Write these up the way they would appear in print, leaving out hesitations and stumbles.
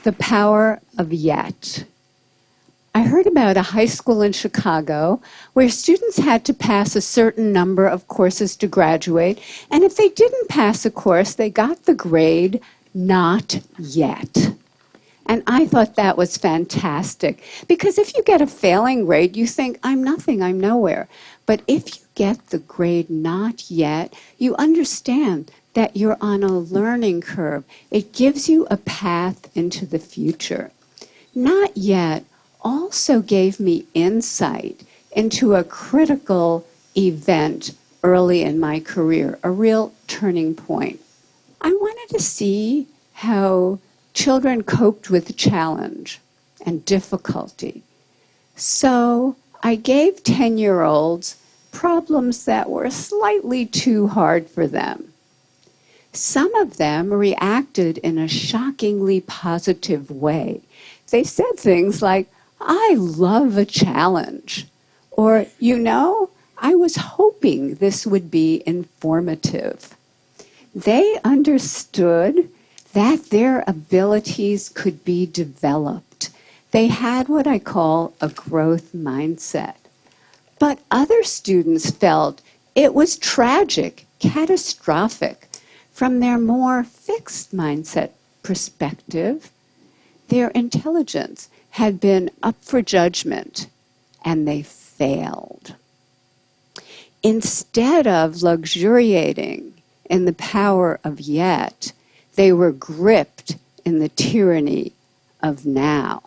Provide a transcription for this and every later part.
The power of yet. I heard about a high school in Chicago where students had to pass a certain number of courses to graduate, and if they didn't pass a course, they got the grade not yet. And I thought that was fantastic, because if you get a failing grade, you think, I'm nothing, I'm nowhere. But if you get the grade not yet, you understand that you're on a learning curve. It gives you a path into the future. Not yet also gave me insight into a critical event early in my career, a real turning point. I wanted to see how children coped with challenge and difficulty. So I gave 10-year-olds problems that were slightly too hard for them. Some of them reacted in a shockingly positive way. They said things like, I love a challenge. Or, you know, I was hoping this would be informative. They understood that their abilities could be developed. They had what I call a growth mindset. But other students felt it was tragic, catastrophic. From their more fixed mindset perspective, their intelligence had been up for judgment, and they failed. Instead of luxuriating in the power of yet, they were gripped in the tyranny of now.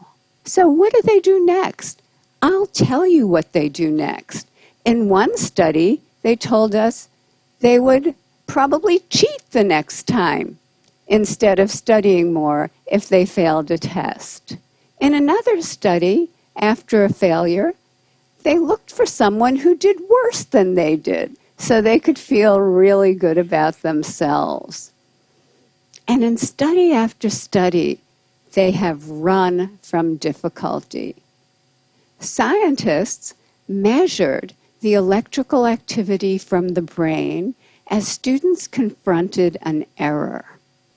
So what do they do next? I'll tell you what they do next. In one study, they told us they would probably cheat the next time instead of studying more if they failed a test. In another study, after a failure, they looked for someone who did worse than they did so they could feel really good about themselves. And in study after study, they have run from difficulty. Scientists measured the electrical activity from the brain as students confronted an error.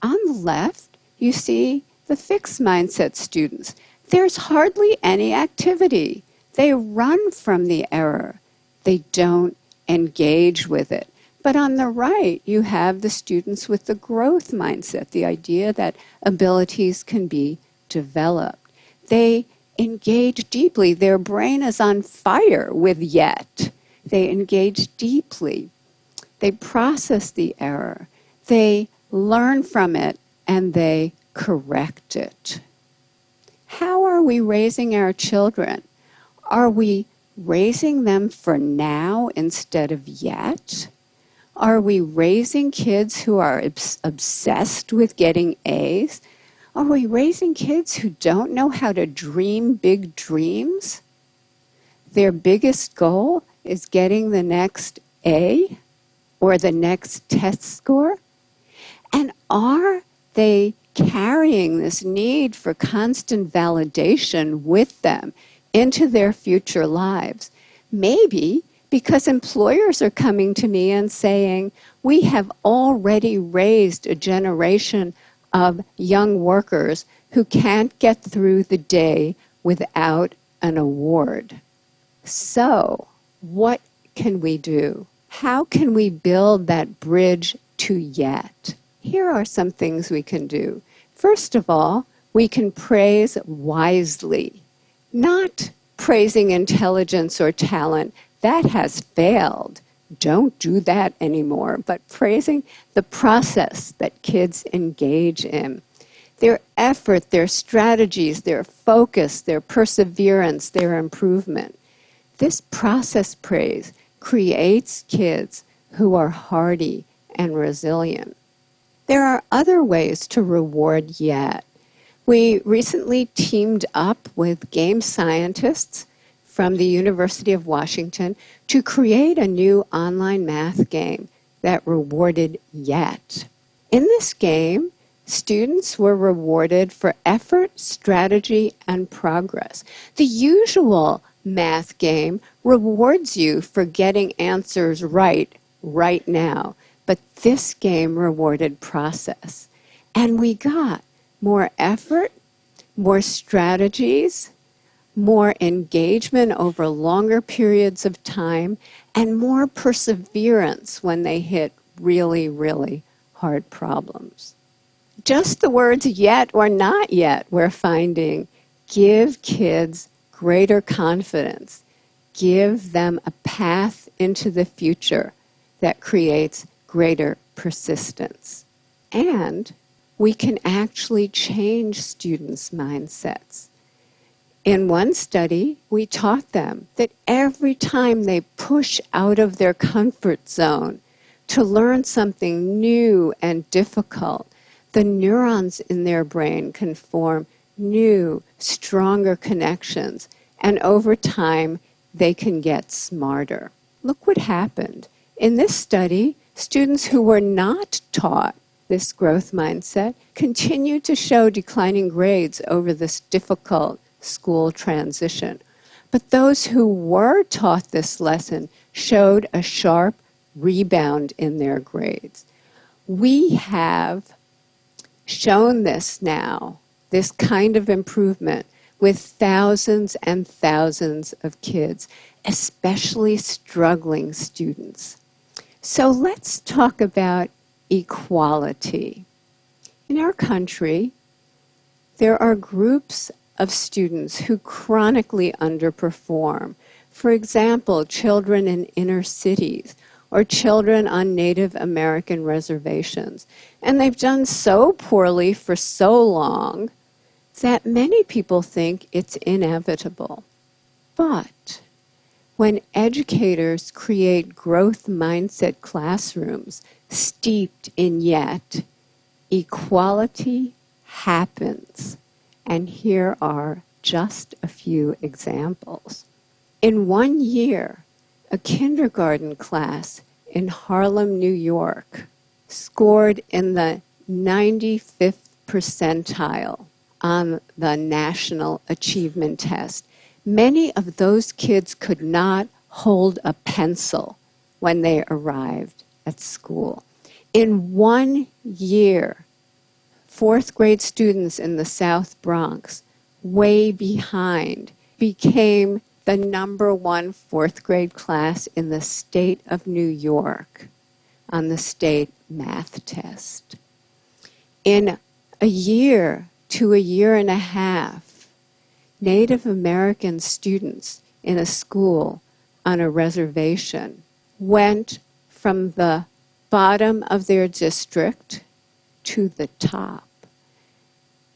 On the left, you see the fixed mindset students. There's hardly any activity. They run from the error. They don't engage with it. But on the right, you have the students with the growth mindset, the idea that abilities can be developed. They engage deeply. Their brain is on fire with yet. They engage deeply. They process the error. They learn from it, and they correct it. How are we raising our children? Are we raising them for now instead of yet? Are we raising kids who are obsessed with getting A's? Are we raising kids who don't know how to dream big dreams? Their biggest goal is getting the next A or the next test score? And are they carrying this need for constant validation with them into their future lives? Maybe because employers are coming to me and saying, we have already raised a generation of young workers who can't get through the day without an award. So, what can we do? How can we build that bridge to yet? Here are some things we can do. First of all, we can praise wisely, not praising intelligence or talent. That has failed. Don't do that anymore, but praising the process that kids engage in. Their effort, their strategies, their focus, their perseverance, their improvement. This process praise creates kids who are hardy and resilient. There are other ways to reward yet. We recently teamed up with game scientists from the University of Washington to create a new online math game that rewarded yet. In this game, students were rewarded for effort, strategy, and progress. The usual math game rewards you for getting answers right now, but this game rewarded process. And we got more effort, more strategies, more engagement over longer periods of time, and more perseverance when they hit really, really hard problems. Just the words yet or not yet, we're finding, give kids greater confidence. Give them a path into the future that creates greater persistence. And we can actually change students' mindsets. In one study, we taught them that every time they push out of their comfort zone to learn something new and difficult, the neurons in their brain can form new, stronger connections, and over time, they can get smarter. Look what happened. In this study, students who were not taught this growth mindset continued to show declining grades over this difficult school transition. But those who were taught this lesson showed a sharp rebound in their grades. We have shown this now, this kind of improvement, with thousands and thousands of kids, especially struggling students. So let's talk about equality. In our country, there are groups of students who chronically underperform. For example, children in inner cities or children on Native American reservations. And they've done so poorly for so long that many people think it's inevitable. But when educators create growth mindset classrooms steeped in yet, equality happens. And here are just a few examples. In 1 year, a kindergarten class in Harlem, New York, scored in the 95th percentile on the National Achievement Test. Many of those kids could not hold a pencil when they arrived at school. In 1 year, fourth grade students in the South Bronx, way behind, became the #1 fourth grade class in the state of New York on the state math test. In a year to a year and a half, Native American students in a school on a reservation went from the bottom of their district to the top.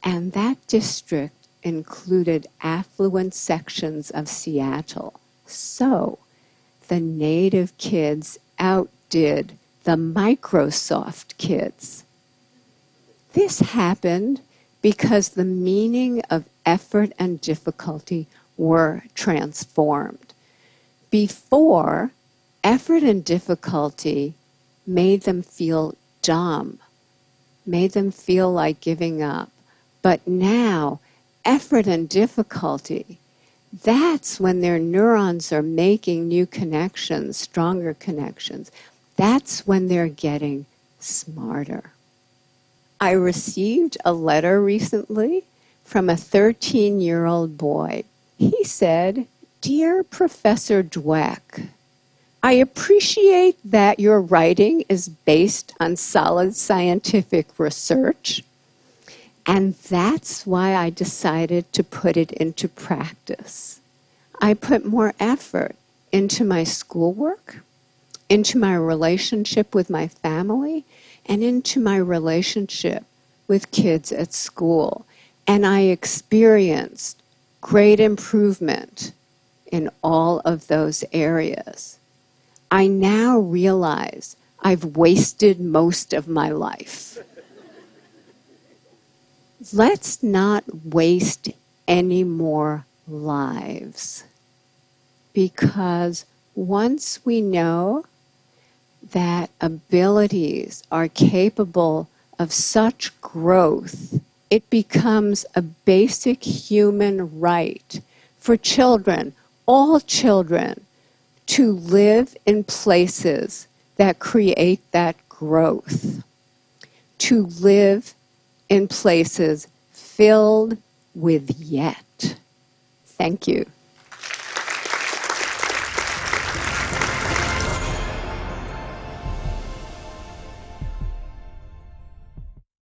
And that district included affluent sections of Seattle. So the Native kids outdid the Microsoft kids. This happened because the meaning of effort and difficulty were transformed. Before, effort and difficulty made them feel dumb, made them feel like giving up. But now, effort and difficulty, that's when their neurons are making new connections, stronger connections. That's when they're getting smarter. I received a letter recently from a 13-year-old boy. He said, "Dear Professor Dweck, I appreciate that your writing is based on solid scientific research, and that's why I decided to put it into practice. I put more effort into my schoolwork, into my relationship with my family, and into my relationship with kids at school. And I experienced great improvement in all of those areas. I now realize I've wasted most of my life." Let's not waste any more lives, because once we know that abilities are capable of such growth, it becomes a basic human right for children, all children, to live in places that create that growth, to live in places filled with yet. Thank you.